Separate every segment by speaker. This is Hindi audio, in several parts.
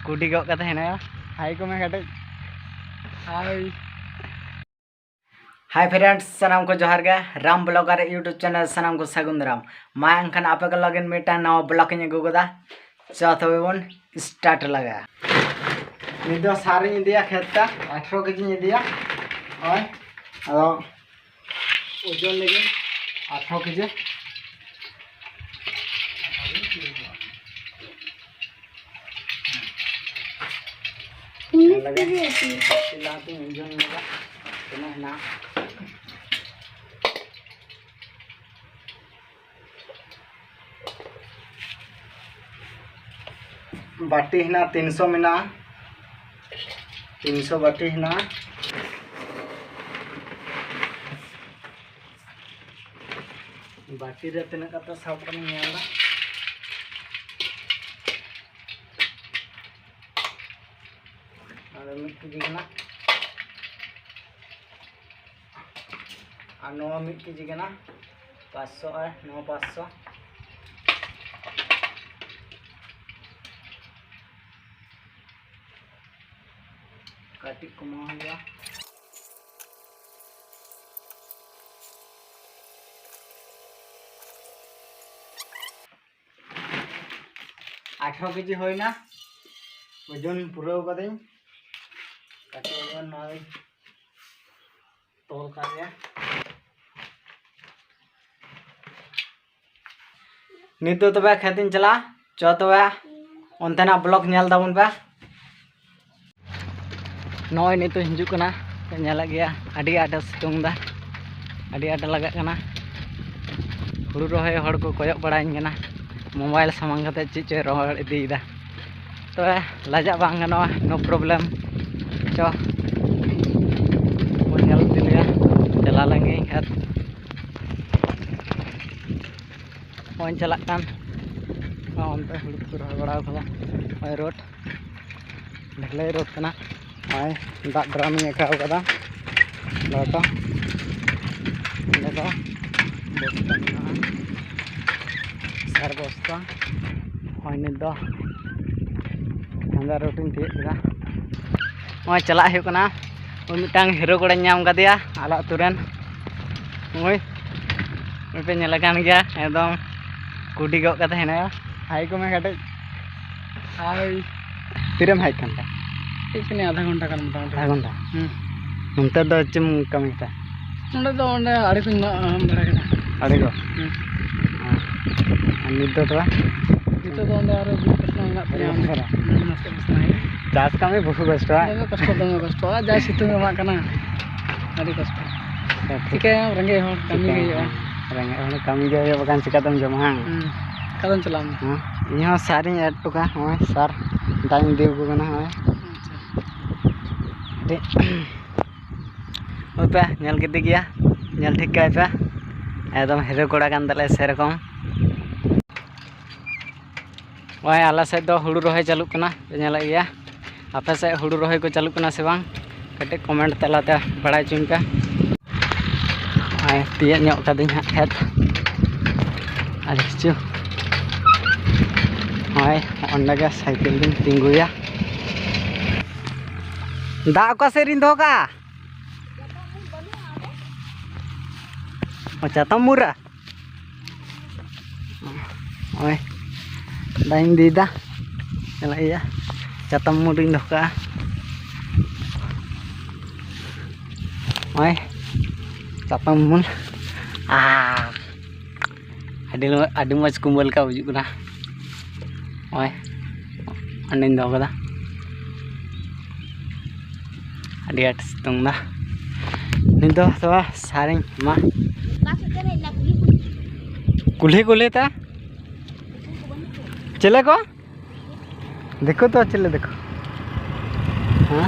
Speaker 1: कुटी गो कते हेना हाय को मैं कटे हाय हाय फ्रेंड्स सनाम को जोहार गे राम ब्लॉगर यूट्यूब चैनल सनाम को सगुन राम मा अंकन आपे को लगन मिटा नवा ब्लॉग इन गुगदा चौथा बन स्टार्ट लगा निदो सारी इंडिया खेता 18 केजी इंडिया और अदो ओजन लेकिन 18 केजी बाटी हिना 300 मिना 300 बाटी हिना बाटी रे तना कता साब कन नेला और मिट केजी कना और नवा मिट केजी कना 500 और 500 काटी कमा गया 18 केजी होइना ओजन पूरा कदें काटी ओजन नाई तोल का गया नित तो तबे खेतिन चला चो तबे ओंतेना ब्लॉग नेल दाबुन बा नॉय नित हिजू कना नेला गया अडी आट सितुंग दा अडी आट लगा कना हुड़ू रोहे हड़ को कोयक बड़ाइन कना मोबाइल सामान कते चिच रोहड़ इदीदा तो लाजा बांग गनो नो प्रॉब्लम चो वो नेल दिलिया चला लंगे खेत फोन चला कान ओंते हुड़ू को रोह बड़ा खला ओय रोड ढले रोड कना ओय दा ड्राम में खाओ कदा लाटा देखो सार बस्ता ओय ने दो अंदर रोटिंग थी दा ओय चला है कना ओय मिटांग हीरो कोड़ा नाम कदिया आला तुरन ओय पे नेला कान गया एकदम कुटी गो कते हेना हाय को मैं कटे हाय तिरम हाय कान इतने आधा घंटा कर मोटा आधा घंटा नंतर दो चम कमीता नंदे दो ओंडे आड़ी को बड़ा कना आड़ी को नित तो ओंडे आरो प्रश्न ना परे चास कमी बहुत कष्ट कष्ट जा सितुंग मा कना आड़ी कष्ट ठीक है रंगे हो कमी गई रंगे हो कमी गई बकान सिकातम जमा कदम चलाम यहां सारी ऐड टुका होय सर दाइन देव को कना होय पे नेल केते गया नेल ठीक काय पे एकदम हीरो कोड़ा कान तले सेरकम ओय आला से दो हुड़ू रोहे चालू कना नेला गया आपे से हुड़ू रोहे को चालू कना से बांग कटे कमेंट तलाते बड़ाय चुन पे आय तिया ᱧᱚᱜ कदिन हा खेत अरे चु ओय ओंडे के साइकिल दिन तिंगुया दा का सेरिन दो का चातम मुरा ओय दाइन दीदा चला या चातम मुरिन दो का ओय चातम मुन आडी मज कुंबल का बुजु कना ओय अंडिन दो कदा अड़ी आट सितुंग दा निदो तो सारिंग मा कुल्हे कुल्हे ता चले को देखो तो चले देखो हाँ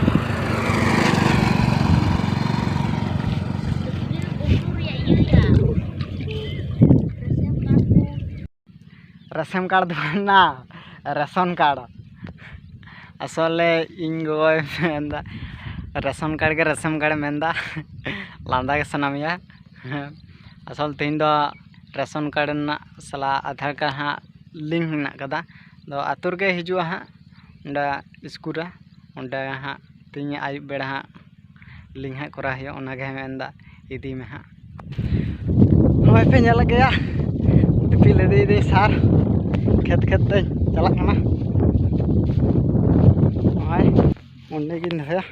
Speaker 1: रेशन कार्ड ना रेशन कार्ड असले इन गोय मेंदा रेशन कार्ड मेंदा लांदा के सनामिया असल तीन दो रेशन कार्ड ना सला आधार कार्ड हाँ लिंक ना कदा दो आतुर के हिजुआ हाँ ᱚᱸᱰᱮ ᱤᱥᱠᱩᱞ ᱨᱮ ᱚᱸᱰे ᱦᱟᱸᱜ ᱛᱮᱦᱮᱧ ᱟᱹᱭᱩᱵ ᱵᱮᱲᱟ ᱦᱟᱸᱜ ᱞᱤᱧ ᱦᱟᱸᱜ ᱠᱚᱨᱟᱣ ᱦᱩᱭᱩᱜᱼᱟ ᱚᱱᱟᱜᱮ ᱢᱮᱱᱫᱟ ᱤᱫᱤ ᱢᱮ ᱦᱟᱸᱜ ᱱᱚᱜᱼᱚᱭ ᱯᱮ ᱧᱮᱞ ᱜᱮᱭᱟ ᱫᱤᱯᱤᱞ ᱤᱫᱤᱭᱮᱫᱟᱹᱧ ᱥᱟᱨ ᱠᱷᱮᱛ ᱛᱮᱧ ᱪᱟᱞᱟᱜ ᱠᱟᱱᱟ ᱱᱚᱜᱼᱚᱭ ᱚᱸᱰᱮ ᱜᱤᱧ ᱫᱚᱦᱚᱭᱟ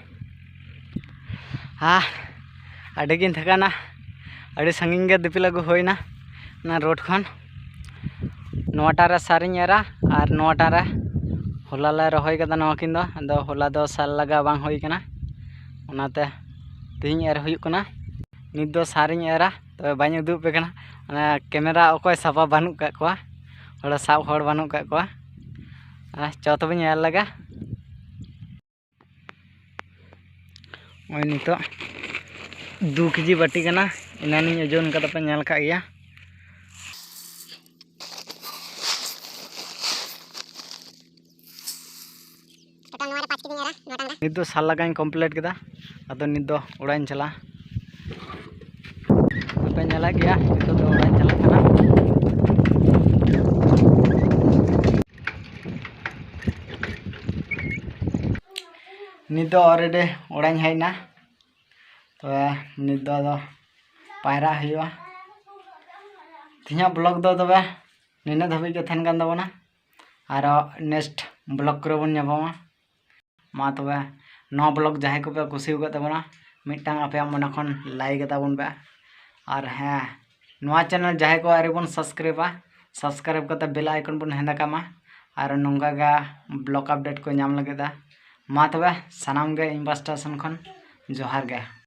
Speaker 1: ᱟᱹᱰᱤᱜᱤᱧ ᱛᱷᱟᱠᱟᱱᱟ ᱟᱹᱰᱤ ᱥᱟᱺᱜᱤᱧ ᱜᱮ ᱫᱤᱯᱤᱞ ᱟᱹᱜᱩ ᱦᱩᱭᱱᱟ ᱚᱱᱟ ᱨᱳᱰ ᱠᱷᱚᱱ ᱱᱚᱣᱟᱴᱟᱜ ᱨᱮ ᱥᱟᱨᱤᱧ ᱮᱨᱟ ᱟᱨ ᱱᱚᱣᱟᱴᱟᱜ ᱨᱮ ᱦᱚᱞᱟ ᱞᱮ ᱨᱚᱦᱚᱭ ᱠᱟᱫᱟ ᱱᱚᱣᱟ ᱠᱤᱱ ᱫᱚ ᱟᱫᱚ ᱦᱚᱞᱟ ᱫᱚ ᱥᱟᱨ ᱞᱟᱜᱟᱣ ᱵᱟᱝ ᱦᱩᱭ ᱠᱟᱱᱟ ᱚᱱᱟᱛᱮ ᱛᱮᱦᱮᱧ ᱮᱨ ᱦᱩᱭᱩᱜ ᱠᱟᱱᱟ ᱱᱤᱛ ᱫᱚ ᱥᱟᱨᱤᱧ ᱮᱨᱟ ᱛᱚᱵᱮ ᱵᱟᱹᱧ ᱩᱫᱩᱜ ᱟᱯᱮ ᱠᱟᱱᱟ ᱚᱱᱟ ᱠᱮᱢᱮᱨᱟ ᱚᱠᱚᱭ ᱥᱟᱯᱟ ᱵᱟᱹᱱᱩᱜ ᱠᱟᱜ ᱠᱚᱣᱟ ᱦᱚᱲ ᱥᱟᱵ ᱦᱚᱲ ᱵᱟᱹᱱᱩᱜ ᱠᱟᱜ ᱠᱚᱣᱟ ᱪᱚ ᱛᱚᱵᱮᱧ ᱧᱮᱞ ᱞᱮᱜᱟ ᱱᱚᱜᱼᱚᱭ ᱱᱤᱛᱚᱜ 2 কেজি বাটি কানা এনানিং ওজন কাদা পে ñal কা গিয়া nit do sal lagañ complete keda ado nit do orañ chala pe ñala gya nit do orañ chala kana nit do already orañ hayna तो नित दो पायरा हुआ तीन ब्लॉग दो तब नीना धाबी के थन कान दबोना और नेक्स्ट ब्लॉग करे बन ᱧᱟᱯᱟᱢᱟ मा तब नो ब्लॉग जहां को पे कुसी हुआ तबना मिटांग आपे मन खन लाइक ताबन पे और हाँ नोआ चैनल जहां को आरे बन सब्सक्राइब करते बेल आइकन बन हेंदा कामा और नंगा गा ब्लॉग अपडेट को नाम लगेदा मा तब सनाम गे इन पास्टा सन खन जोहार गे।